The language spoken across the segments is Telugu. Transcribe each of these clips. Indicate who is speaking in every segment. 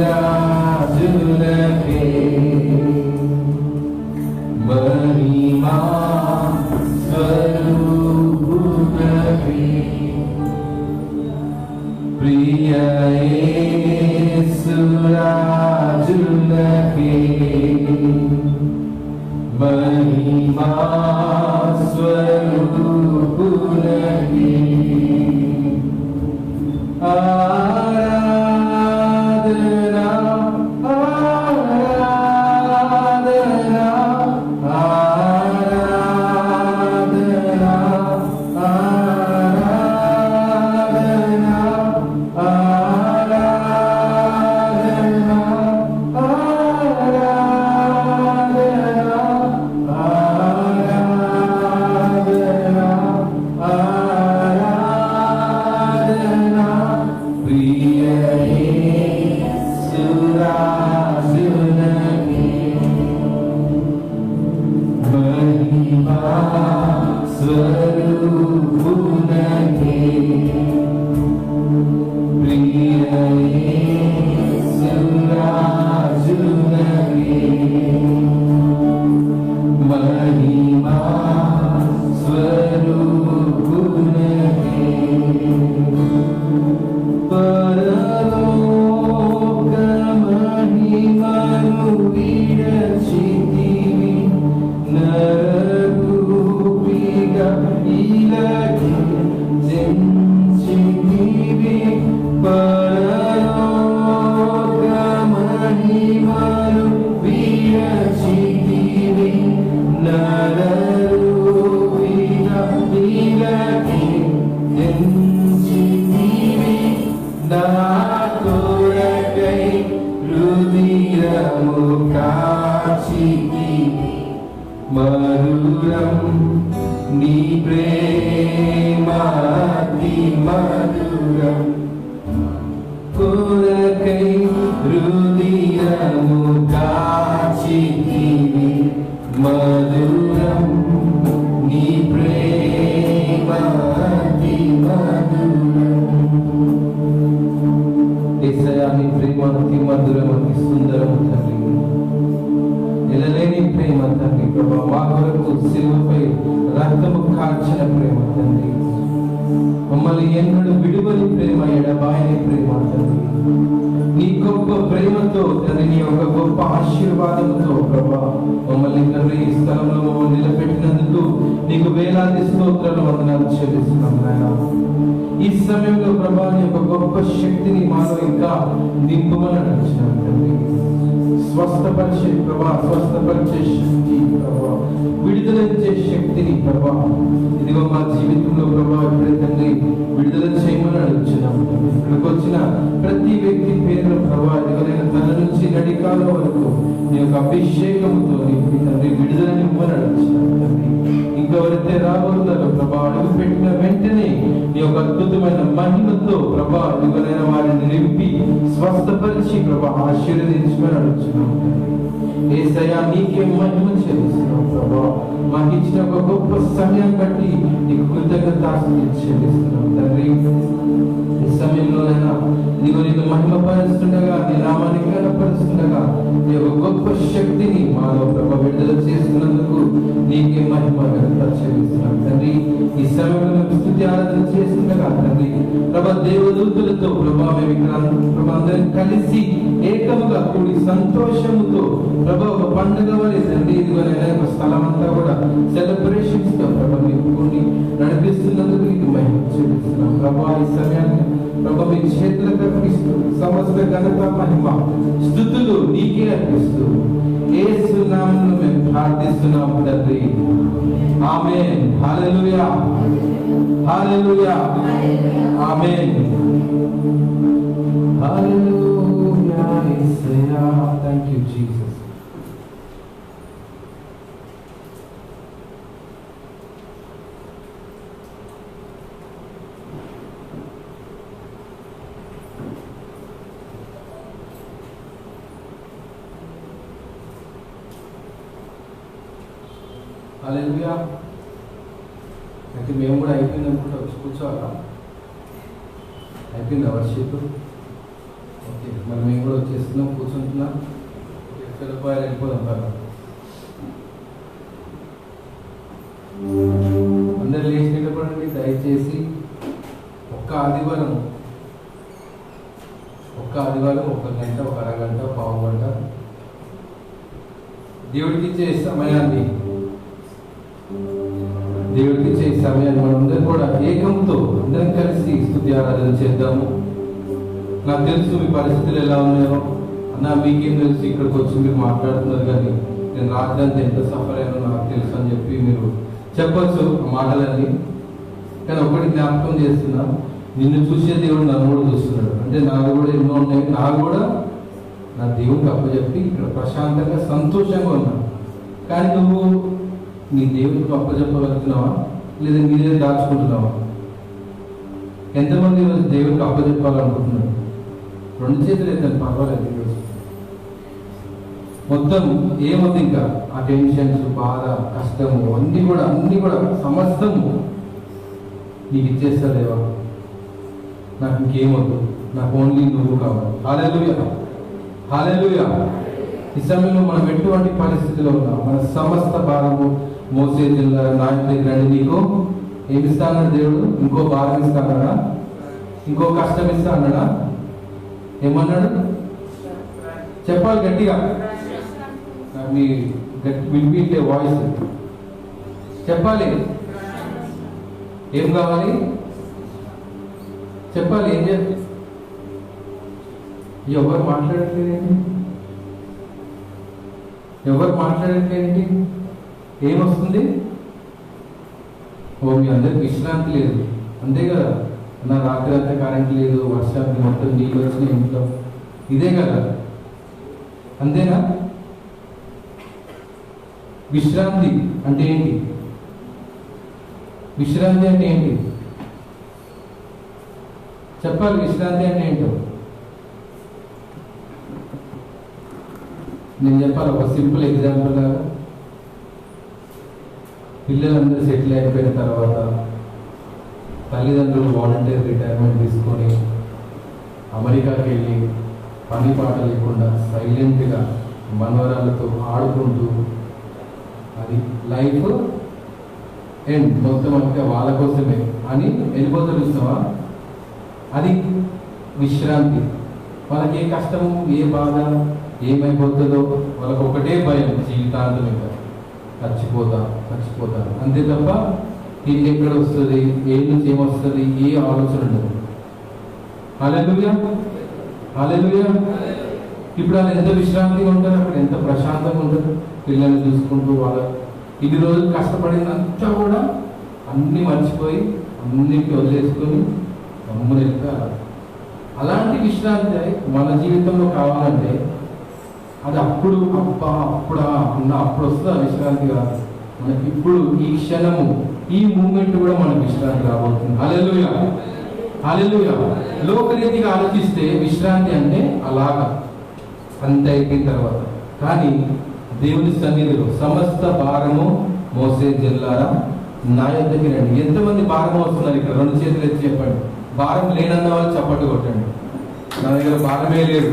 Speaker 1: రాజులకే మహిమా స్వరూపుడవే ప్రియ యేసు రాజులకే మహిమా స్వరూపుడవే ఆరాధనా ఆరాధనా ఆరాధనా ఆరాధనా ఆరాధనా ఆరాధనా ఆరాధనా ప్రియ యేసు రాజులకే మహిమా స్వరూపుడవే ప్రియ యేసు రాజులకే మహిమా స్వరూపుడవే పరలోక మహిమను విడచితివి నరరూపిగా ఇలాగే జనించితివి పరలోక మహిమను విడచితివి నరరూపిగా ఇలాగే జనించితివి నా కొరకై రుధిరము కాచితివి మధురం నీ ప్రేమ అతి మధురం కొరకై రుధిరము కాచితివి మధురం నీ ప్రేమ అతి మధురం యేసయ్యా నీ ప్రేమ అతి మధురం అతి సుందరం తండ్రి ఎనలేని ప్రేమ తండ్రి ప్రభా మా కొరకు శిలువపై రక్తము కార్చిన ప్రేమ తండ్రి మమ్మల్ని ఎన్నడూ విడువని ప్రేమ ఎడబాయని ప్రేమ తండ్రి నీ గొప్ప ప్రేమతో తండ్రి నీ యొక్క గొప్ప ఆశీర్వాదంతో ప్రభా మమ్మల్ని తండ్రి ఈ స్థలంలో మమ్మల్ని నిలబెట్టినందుకు నీకు వేలాది స్తోత్రాలు వందనాలు చెల్లిస్తున్నాం నాయన ఈ సమయంలో ప్రభా నీ యొక్క గొప్ప శక్తిని మాలో ఇంకా నింపమని అడిగినాం తండ్రి స్వస్థపరిచే ప్రభా స్వస్థపరిచే శక్తి ప్రభా విడుదలచ్చే శక్తిని ప్రభా ఇదిగో మా జీవితంలో ప్రభా ఎప్పుడే తండ్రి విడుదల చేయమని అడుగుతున్నాం ఇక్కడికి వచ్చిన ప్రతి వ్యక్తి పేరు ప్రభా ఇదిగోనైనా తన నుంచి నడికాల వరకు నీ యొక్క అభిషేకముతో నింపి తండ్రి విడుదలనివ్వమని అడుగుతున్నాం తండ్రి ఇంకెవరైతే రాబోతున్నారో ప్రభా అడుగు పెట్టిన వెంటనే నీ యొక్క అద్భుతమైన మహిమతో ప్రభా ఇదిగోనైనా వారిని నింపి స్వస్థపరిచి ప్రభా ఆశీర్వదించమని అడుగుతున్నాం యేసయ్యా నీకే మహిమ చెల్లిస్తున్నాం ప్రభా మాకు ఇచ్చిన ఒక గొప్ప సమయం బట్టి నీకు కృతజ్ఞతాస్తుతులు చెల్లిస్తున్నాం తండ్రి ఈ సమయంలోనైనా నీకు నీకు మహిమ పరుస్తుండగా నీ నామాన్ని కనపరుస్తుండగా నీ యొక్క గొప్ప శక్తిని మాలో ప్రభా విడుదల చేస్తున్నందుకు నీకే మహిమ ఘనత చెల్లిస్తున్నాం తండ్రి ఈ సమయంలో మేము స్తుతి ఆరాధన చేస్తుండగా తండ్రి ప్రభా దేవదూతులతో ప్రభా మేము ఇక్కడ ప్రభా అందరం కలిసి ఏకముగా కూడి సంతోషముతో ప్రభా ఒక పండుగ వలె తండ్రి ఇదిగోనైనా ఒక స్థలం అంతా కూడా సెలబ్రేషన్స్ తో ప్రభా మీకు కూడి నడిపిస్తున్నందుకు నీకు మహిమ చెల్లిస్తున్నాం ప్రభా ఈ సమయాన్ని ప్రభా మీ చేతులకు అర్పిస్తూ సమస్త ఘనత మహిమ స్తుతులు నీకే అర్పిస్తూ యేసు నామములో మేము ప్రార్థిస్తున్నాం తండ్రి ఆమేన్ హల్లెలూయా హల్లెలూయా ఆమేన్ హల్లెలూయా యేసయ్యా థాంక్ యూ జీసస్ హల్లెలూయా అంటే మేము కూడా అయిపోయింది అనుకుంటా వచ్చి కూర్చోవాలా అయిపోయిందా వర్షిప్ ఓకే, మరి మేము కూడా వచ్చేస్తున్నాం, కూర్చుంటున్నాం. రూపాయలు వెళ్ళిపోదాం కదా. అందరు లేచినప్పటి దయచేసి ఒక్క ఆదివారం 1 గంట, 1 అరగంట, పావు గంట దేవుడికి ఇచ్చే సమయాన్ని మనందరం కూడా ఏకంతో అందరం కలిసి స్తుతి ఆరాధన చేద్దాము. నాకు తెలుసు మీ పరిస్థితులు ఎలా ఉన్నాయో అన్న, మీకేం తెలుసు, ఇక్కడికి వచ్చి మీరు మాట్లాడుతున్నారు, కానీ నేను రాత్రి అంతా ఎంత సఫర్ అయ్యానో నాకు తెలుసు అని చెప్పి మీరు చెప్పచ్చు మాటలన్నీ. కానీ ఒకటి జ్ఞాపకం చేస్తున్నా, నిన్ను చూసే దేవుడు నన్ను కూడా చూస్తున్నాడు. అంటే నాకు కూడా ఎన్నో ఉన్నాయి, నాకు కూడా నా దేవుడికి అప్పచెప్పి ఇక్కడ ప్రశాంతంగా సంతోషంగా ఉన్నా. కానీ నువ్వు నీ దేవుడికి అప్పచెప్పగలుగుతున్నావా, లేదా మీరే దాచుకుంటున్నావా? ఎంతమంది ఈరోజు దేవుడికి అప్పచెప్పాలనుకుంటున్నారు? 2 చేతులు అయితే పర్వాలేదు. ఈరోజు మొత్తం ఏముంది, ఇంకా ఆ టెన్షన్స్, బాధ, కష్టము అన్నీ కూడా సమస్తము నీకు ఇచ్చేస్తా దేవా. నాకు ఇంకేమొద్దు, నాకు ఓన్లీ నువ్వు కావాలి. హల్లెలూయా, హల్లెలూయా. ఈ సమయంలో మనం ఎటువంటి పరిస్థితిలో ఉన్నాం, మన సమస్త భారము మోసే జిల్లా నాయకుడి దగ్గర నీకు ఏమిస్తా అన్నాడు దేవుడు? ఇంకో భారం ఇస్తా అన్నాడా? ఇంకో కష్టం ఇస్తా అన్నాడా? ఏమన్నాడు? చెప్పాలి గట్టిగా, మీ వినిపించే వాయిస్ చెప్పాలి. ఏం కావాలి చెప్పాలి. ఏం చెప్పి ఎవరు మాట్లాడట్లేదేంటి? ఏమొస్తుంది? ఓ మీ అందరికి విశ్రాంతి లేదు, అంతే కదా. నా రాత్రి అంతా కరెంట్ లేదు, వర్షానికి మొత్తం నీళ్ళు వచ్చినాయి ఇంట్లో, ఇదే కదా, అంతేనా? విశ్రాంతి అంటే ఏంటి? విశ్రాంతి అంటే ఏంటి చెప్పాలి. విశ్రాంతి అంటే ఏంటో నేను చెప్పాలి. ఒక సింపుల్ ఎగ్జాంపుల్ లాగా, పిల్లలందరూ సెటిల్ అయిపోయిన తర్వాత తల్లిదండ్రులు వాలంటీర్ రిటైర్మెంట్ తీసుకొని అమెరికాకి వెళ్ళి పని పాట లేకుండా సైలెంట్గా మనవరాలతో ఆడుకుంటూ, అది లైఫ్ అండ్ మొత్తం అంతా వాళ్ళ కోసమే అని వెళ్ళిపోతారు చూస్తావా, అది విశ్రాంతి. వాళ్ళకి ఏ కష్టము, ఏ బాధ, ఏమైపోతుందో వాళ్ళకు ఒకటే భయం, జీవితాంతం ఇంకా చచ్చిపోతా, అంతే తప్ప తిండి ఎక్కడ వస్తుంది, ఏ నుంచి ఏమొస్తుంది, ఏ ఆలోచన ఉండదు. హల్లెలూయా, హల్లెలూయా. ఇప్పుడు వాళ్ళు ఎంత విశ్రాంతిగా ఉంటారు, అక్కడ ఎంత ప్రశాంతంగా ఉంటారు, పిల్లల్ని చూసుకుంటూ. వాళ్ళ ఇన్ని రోజులు కష్టపడిందంతా కూడా అన్నీ మర్చిపోయి అన్నింటినీ వదిలేసుకొని గమ్మున వెళ్తారు. అలాంటి విశ్రాంతి మన జీవితంలో కావాలంటే అది అప్పుడు వస్తుంది. ఆ విశ్రాంతి కాదు, మనకి ఇప్పుడు ఈ క్షణము, ఈ మూమెంట్ కూడా మనకు విశ్రాంతి రాబోతుంది. హల్లెలూయా, హల్లెలూయా. లోకరీతిగా ఆలోచిస్తే విశ్రాంతి అంటే అలాగా అంత అయిపోయిన తర్వాత. కానీ దేవుని సన్నిధిలో సమస్త భారము మోసే జిల్లారా నా యొద్దకి రండి. ఎంతమంది భారం వస్తున్నారు ఇక్కడ? 2 చేతులు ఎత్తి చెప్పండి. భారం లేనన్న వాళ్ళు చప్పట్లు కొట్టండి. నా దగ్గర భారమే లేదు.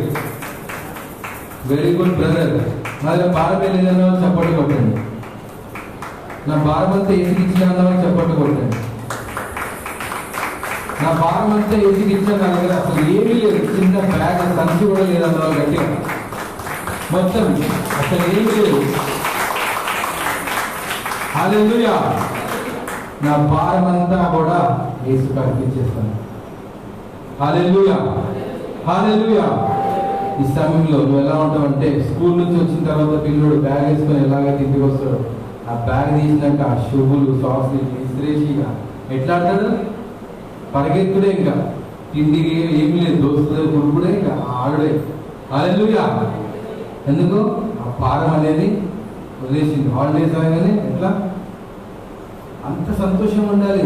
Speaker 1: Very good brother. నా దగ్గర భారమే లేదన్న వాళ్ళు చప్పట్లు కొట్టండి. నా భారం అంతా ఎసిగిచ్చిన అన్న వాళ్ళు చప్పట్లు కొట్టండి. నా భారం అంతా ఎసిగిచ్చిన నా దగ్గర అసలు ఏమీ లేదు, చిన్న బ్యాగ్ సంచి కూడా లేదన్న వాళ్ళు గట్టిగా, మొత్తం అసలు ఏమీ లేదు. హల్లెలూయా. నా భారం అంతా కూడా యేసుకు అర్పించేస్తాను. హల్లెలూయా, హల్లెలూయా. ఈ సమయంలో నువ్వు ఎలా ఉంటావంటే, స్కూల్ నుంచి వచ్చిన తర్వాత పిల్లడు బ్యాగ్ వేసుకొని ఎలాగైతే ఇంటికి వస్తాడు, ఆ బ్యాగ్ తీసినాక ఆ షూలు, సాక్స్లు ఇస్త్రేసిగా ఎట్లా అంటాడు? పరిగెత్తుడే, ఇంకా తిండికి ఏమి లేదు, దోస్తులే కొడుకుడే, ఇంకా ఆడుడే. హల్లెలూయా. ఎందుకు? ఆ భారం అనేది వదిలేసింది. హాలిడేస్ అనగానే ఎట్లా అంత సంతోషం ఉండాలి.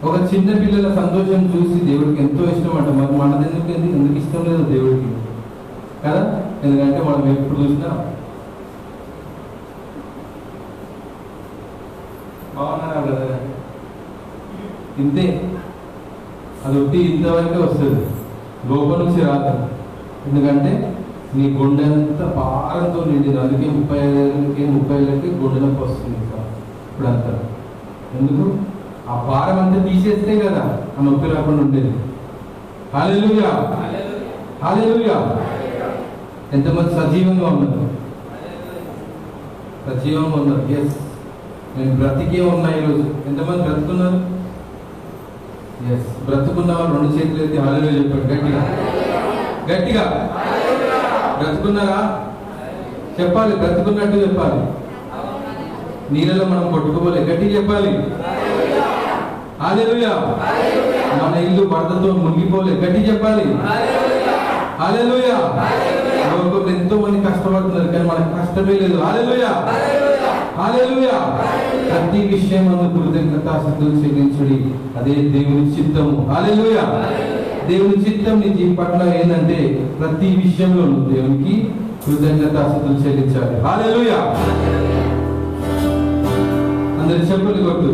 Speaker 1: ఒక చిన్న పిల్లల సంతోషం చూసి దేవుడికి ఎంతో ఇష్టం అంట. మరి మనది ఎందుకు ఇష్టం లేదు దేవుడికి కదా? ఎందుకంటే మనం ఎప్పుడు చూసినా బాగున్నారా కదా, ఇంతే, అది ఒకటి ఇంతవరకే వస్తుంది. లోపల నుంచి రాదు. ఎందుకంటే నీ గుండె అంతా భారంతో నిండింది. అందుకే 30 ఏళ్ళకి గుండె నొప్పి వస్తుంది ఇప్పుడు అంతా. ఎందుకు? ఆ భారం అంతా తీసేస్తే కదా ఆ నొప్పి రాకుండా ఉండేది. హల్లెలూయా, హల్లెలూయా. ఎంతమంది సజీవంగా ఉన్నారు? సజీవంగా ఉన్నారు. ఎస్, నేను బ్రతికే ఉన్నా ఈరోజు. ఎంతమంది బ్రతుకున్నారు? ఎస్, బ్రతుకున్న వాళ్ళు 2 చేతులు ఎత్తి హల్లెలూయా చెప్పండి గట్టిగా, గట్టిగా. బ్రతుకున్నారా? చెప్పాలి, బ్రతుకున్నట్టు చెప్పాలి. నీళ్ళలో మనం కొట్టుకోవాలి, గట్టిగా చెప్పాలి హల్లెలూయా. మన ఇల్లు వరదతో మునిగిపోలే, గట్టి చెప్పాలి హల్లెలూయా. లోకంలో ఎంతో మంది కష్టపడుతున్నారు, కానీ మనకు కష్టమే లేదు. హల్లెలూయా, హల్లెలూయా. ప్రతి విషయం కృతజ్ఞతాస్తుతులు చెల్లించుడి, అదే దేవుని చిత్తము. హల్లెలూయా. దేవుని చిత్తం నీ జీవితం పట్ల ఏంటంటే ప్రతి విషయంలో నువ్వు దేవునికి కృతజ్ఞతాస్తుతులు చెల్లించాలి. హల్లెలూయా. అందరి చెప్పులు కొట్టు.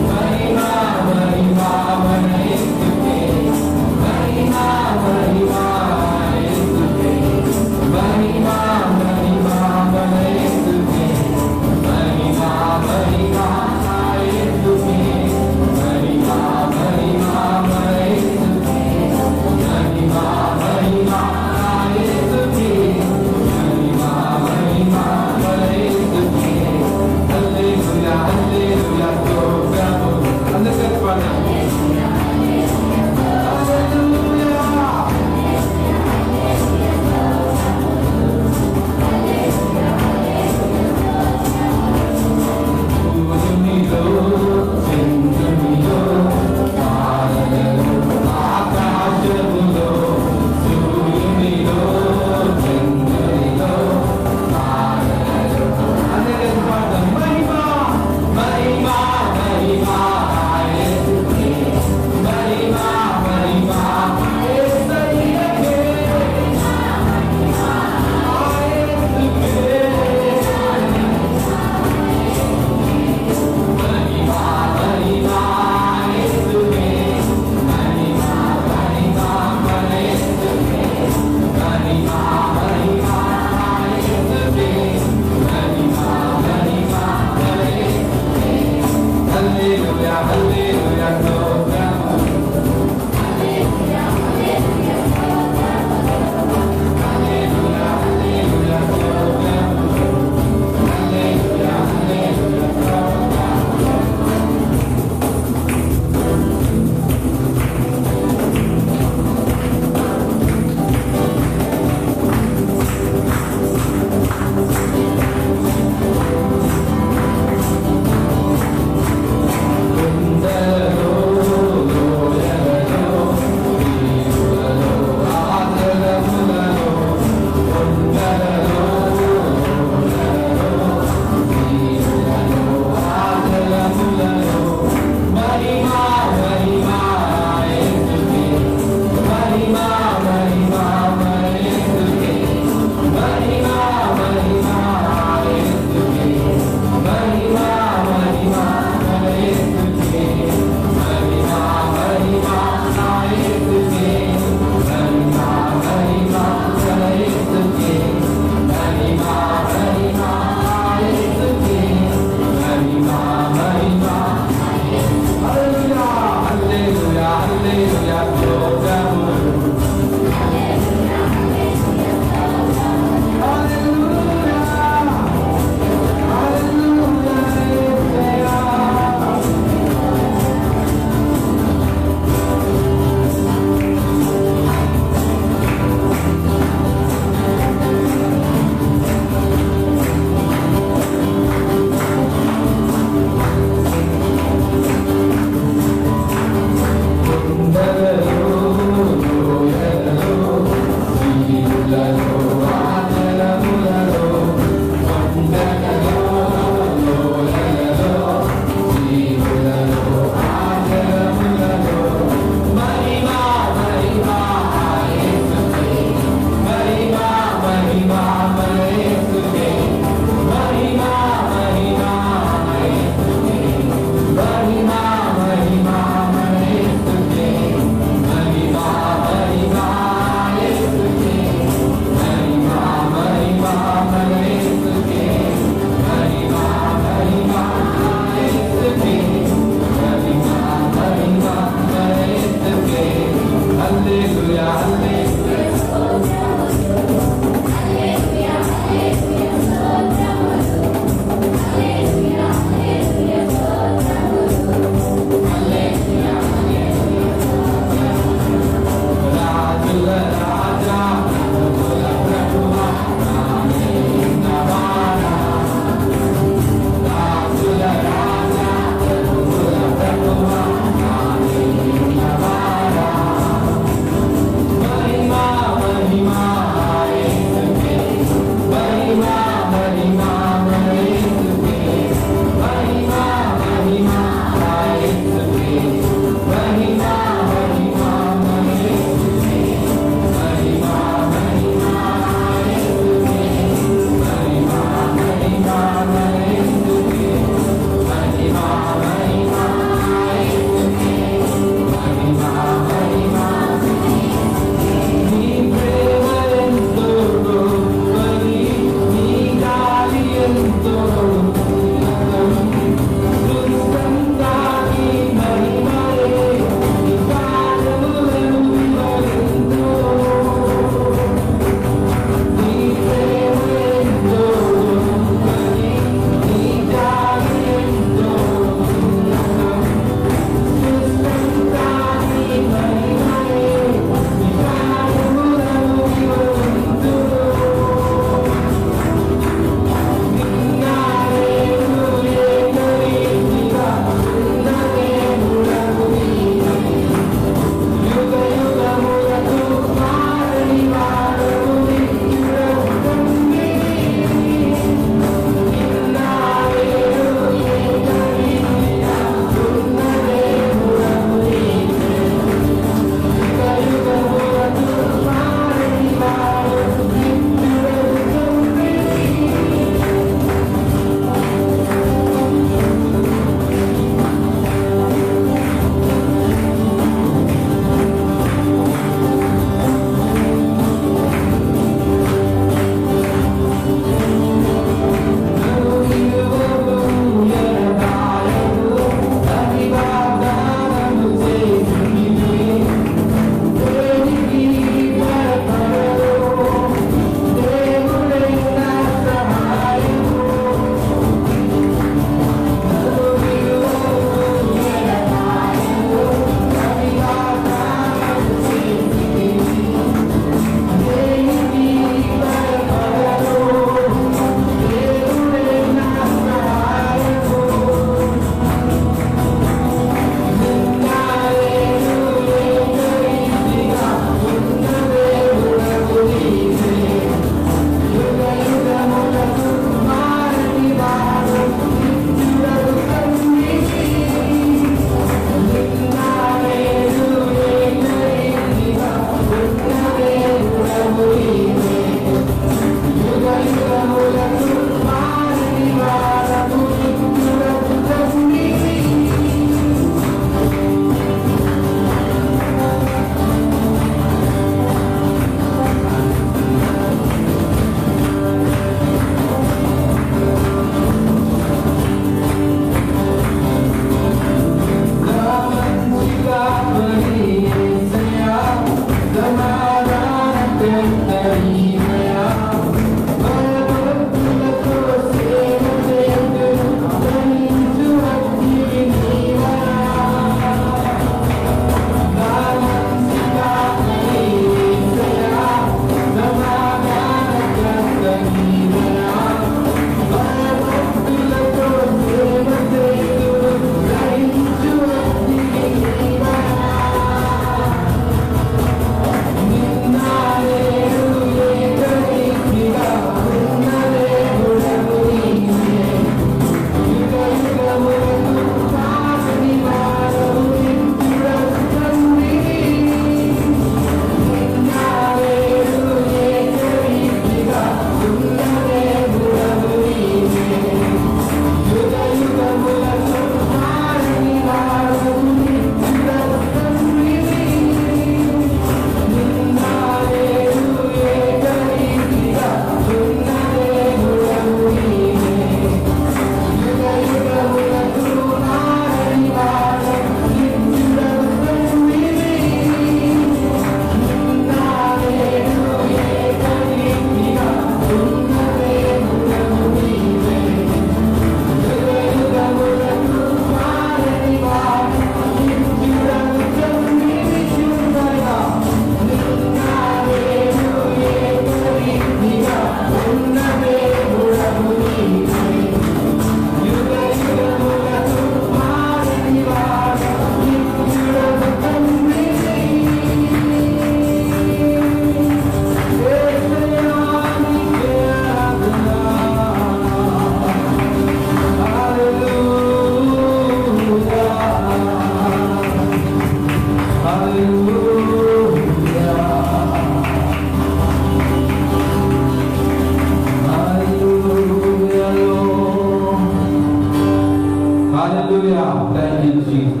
Speaker 1: Hallelujah. Thank you Jesus.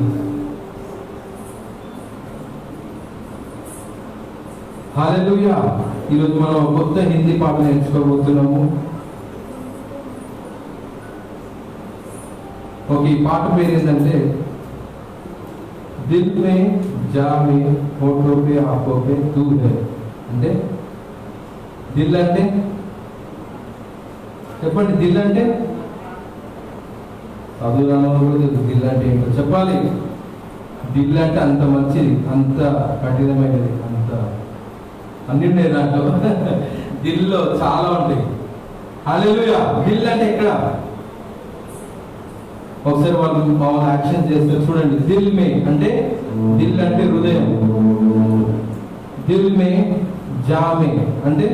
Speaker 1: Hallelujah. ఈరోజు మనం కొత్త హిందీ పాట నేర్చుకోబోతున్నాము. ఓకే, ఈ పాట పేరు ఏంటంటే దిల్ మే జా మే హోఠో పే ఆంఖో పే తూ హై. అంటే దిల్ అంటే చెప్పండి, దిల్ అంటే చదువురాను కూడా తెలుసు దిల్ అంటే ఏంటో చెప్పాలి. దిల్ అంటే అంత మంచిది, అంత కఠినమైనది, అంత అన్ని ఉన్నాయి దాంట్లో. దిల్లో చాలా ఉంటాయి. హల్లెలూయా. దిల్ అంటే ఎక్కడ? ఒకసారి వాళ్ళు మామూలు యాక్షన్ చేస్తే చూడండి. దిల్ మే అంటే దిల్ అంటే హృదయం. దిల్ మే జామే అంటే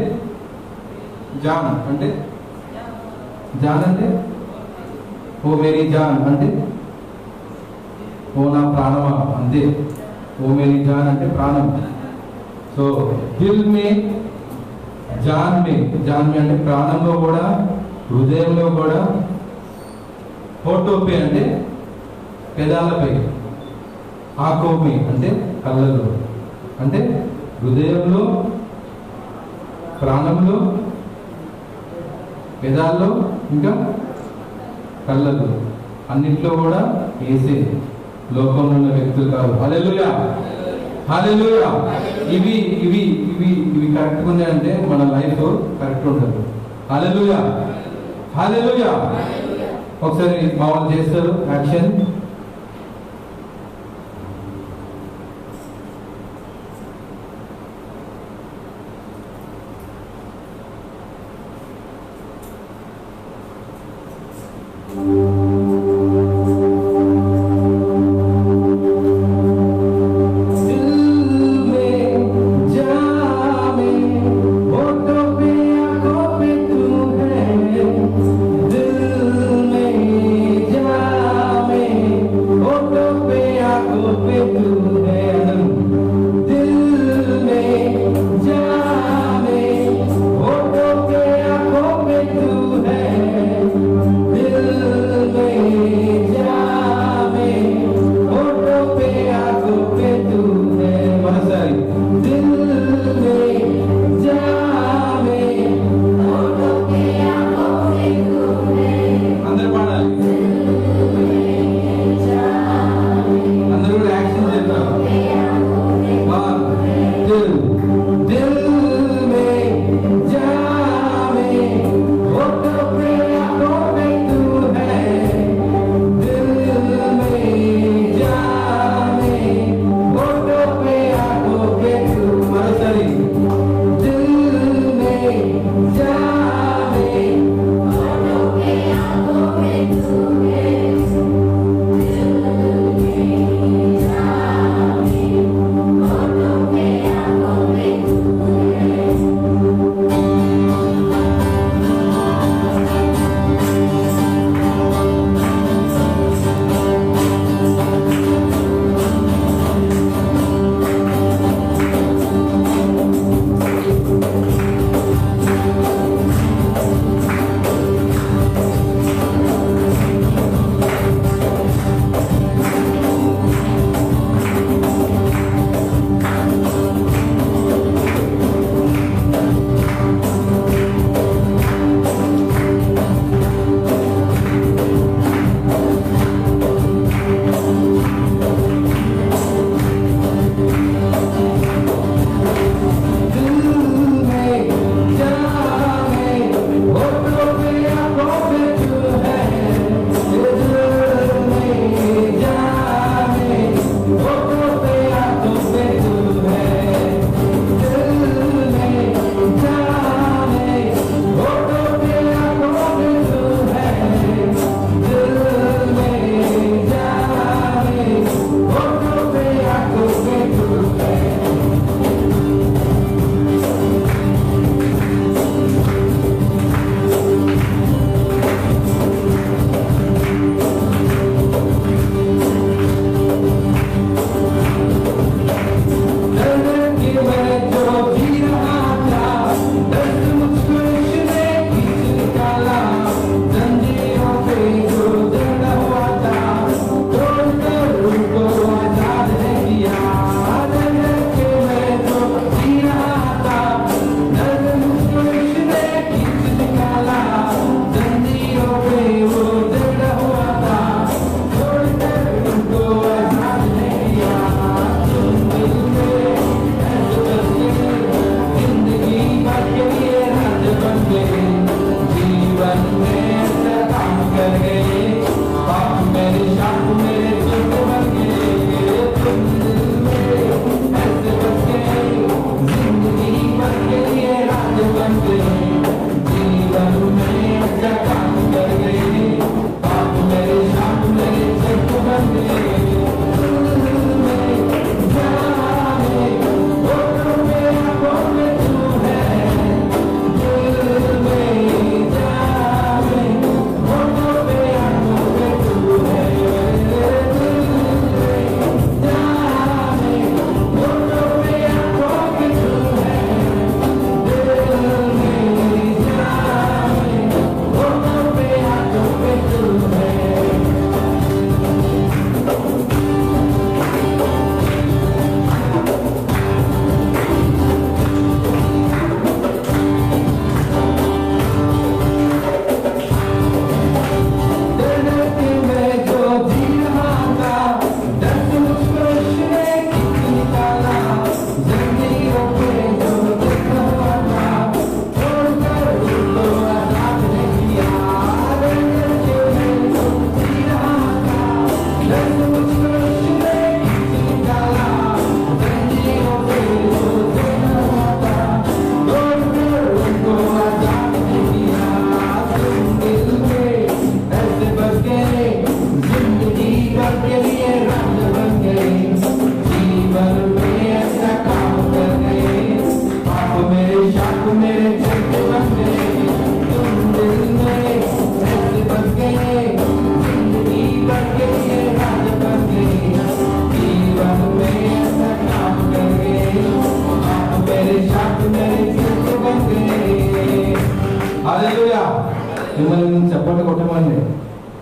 Speaker 1: జాన్ అంటే జాన్ అంటే ఓ మేరీ జాన్ అంటే ఓ నా ప్రాణమా అంతే. ఓ మేరీ జాన్ అంటే ప్రాణం. సో దిల్ మే జాన్ మే, జాన్ మే అంటే ప్రాణంలో కూడా హృదయంలో కూడా. హోఠో పే అంటే పెదాలపై. ఆంఖో మే అంటే కళ్ళలో. అంటే హృదయంలో, ప్రాణంలో, పెదాల్లో, ఇంకా కళ్ళలో, అన్నిట్లో కూడా యేసే. లోకంలో ఉన్న వ్యక్తులు కాదు. హల్లెలూయా. హల్లెలూయా. ఇవి ఇవి ఇవి ఇవి కరెక్ట్గా ఉన్నాయంటే మన లైఫ్ కరెక్ట్ ఉంటుంది. హల్లెలూయా. హల్లెలూయా. ఒకసారి మా వాళ్ళు చేస్తారు యాక్షన్.
Speaker 2: दिल में जामे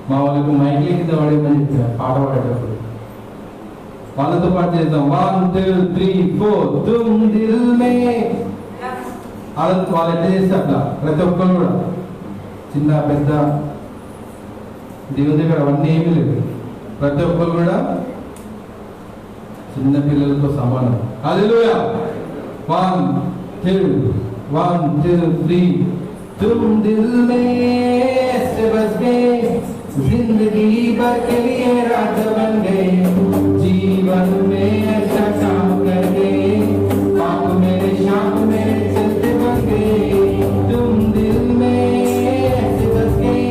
Speaker 1: మా వాళ్ళకి మైక్లీ కింద పడేమని చెప్పిన పాట పాడేటప్పుడు వాళ్ళతో పాటు చేద్దాం. 1 2 3 4 తుమ్ దిల్ మే. వాళ్ళు ఎట్లా చేస్తే అట్లా ప్రతి ఒక్కరు కూడా చిన్న పెద్ద దేవుని దగ్గర అవన్నీ ఏమీ లేదు. ప్రతి ఒక్కరు కూడా చిన్న పిల్లలతో సమానం. హల్లెలూయా. 1 2 1 2 3 तुम दिल में से बस गए, जिंदगी भर के लिए रात बन गए, जीवन में ऐसा काम कर गए, पाप मेरे शाम मेरे चलते बन गए. तुम दिल में से बस गए,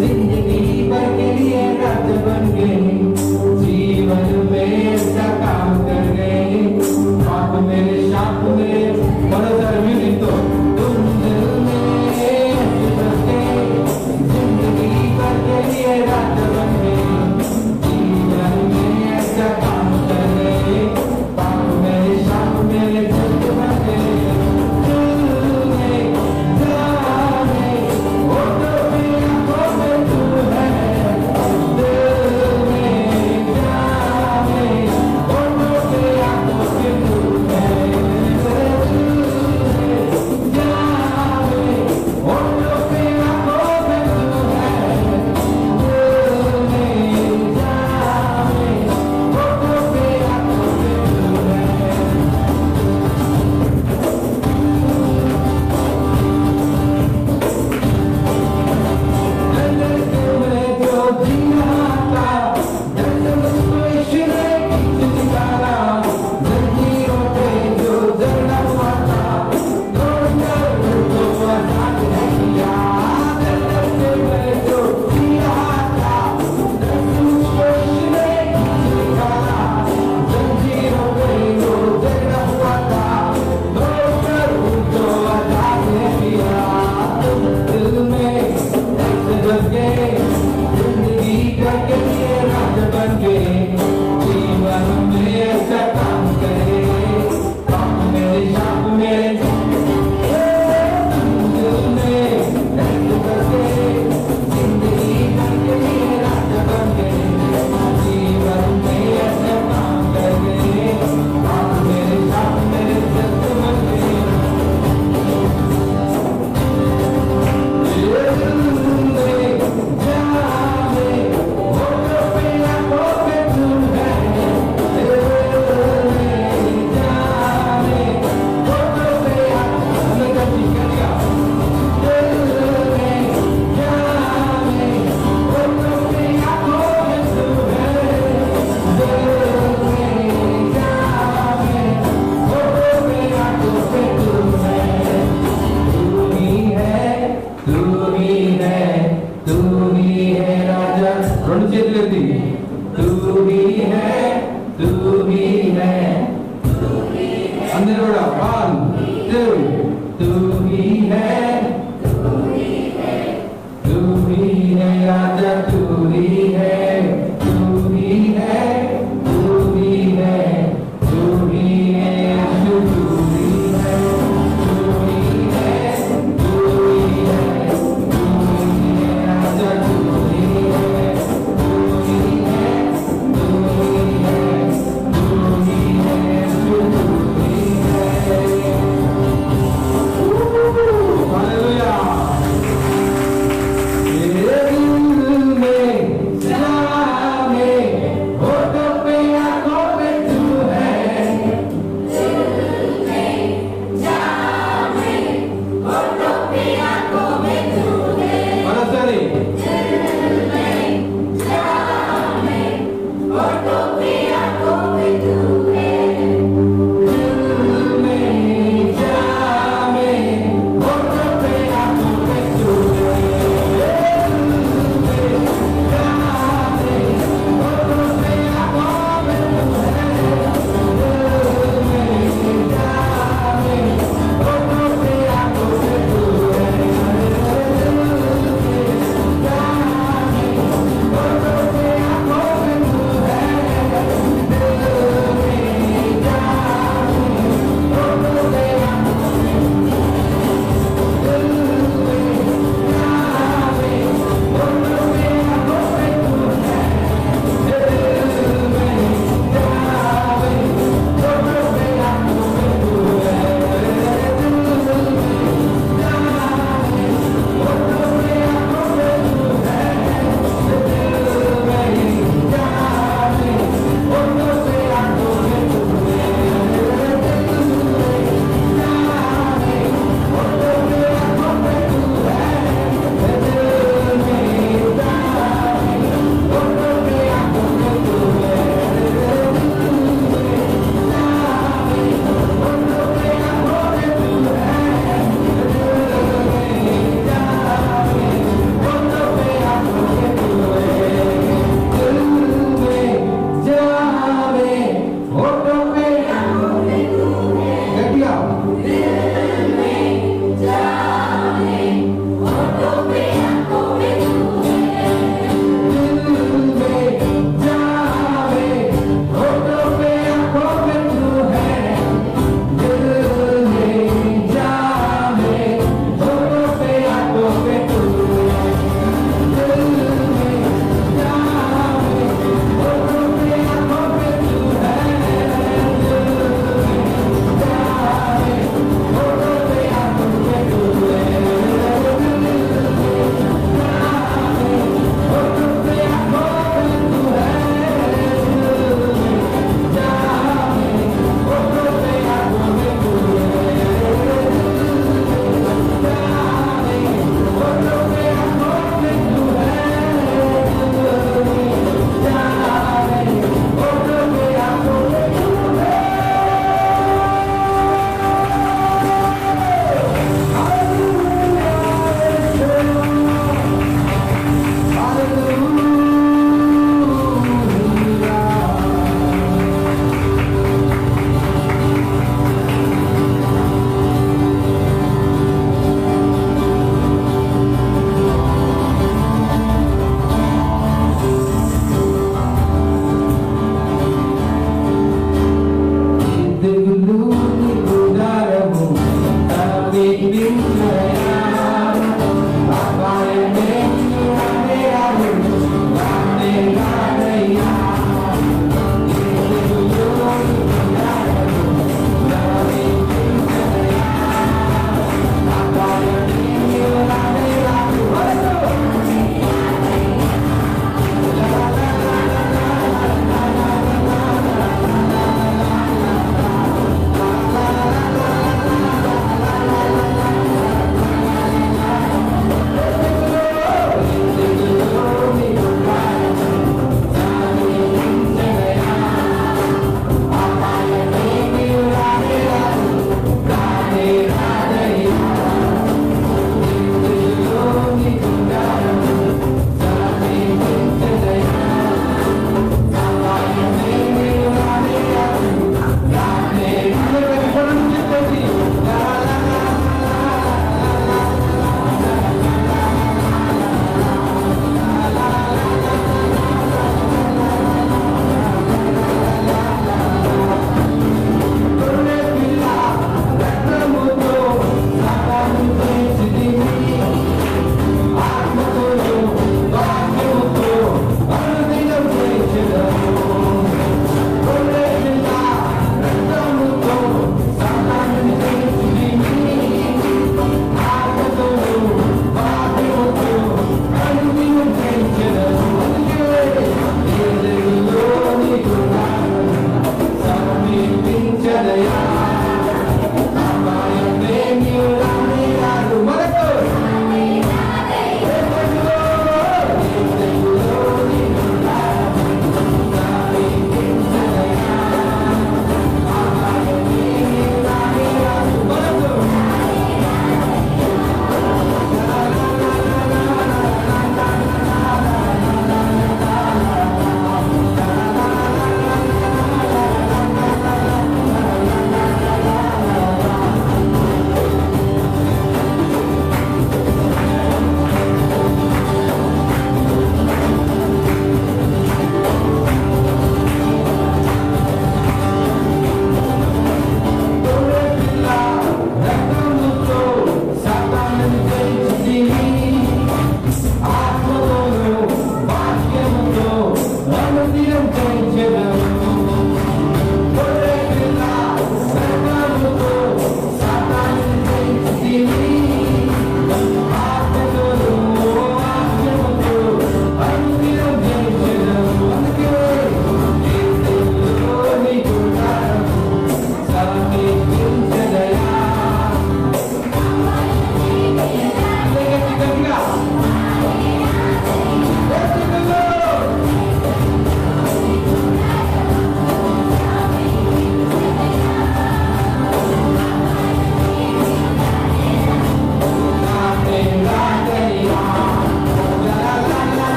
Speaker 1: जिंदगी भर के लिए रात बन गए, जीवन में ऐसा काम कर गए, पाप मेरे शाम मेरे बड़ा सर्वी तो तुम दिल में रात बन गई, जीवन में ऐसा काम कर गए, पाप मेरे शाम मेरे चलते बन गए.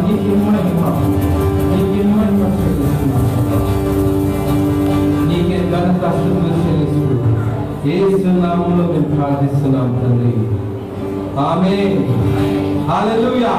Speaker 1: నీకే మహిమ చెల్లిస్తున్నాం. నీకే ఘనత స్తుతులు చెల్లిస్తూ యేసు నామములో మేము ప్రార్థిస్తున్నాం తండ్రి. ఆమేన్. హల్లెలూయా.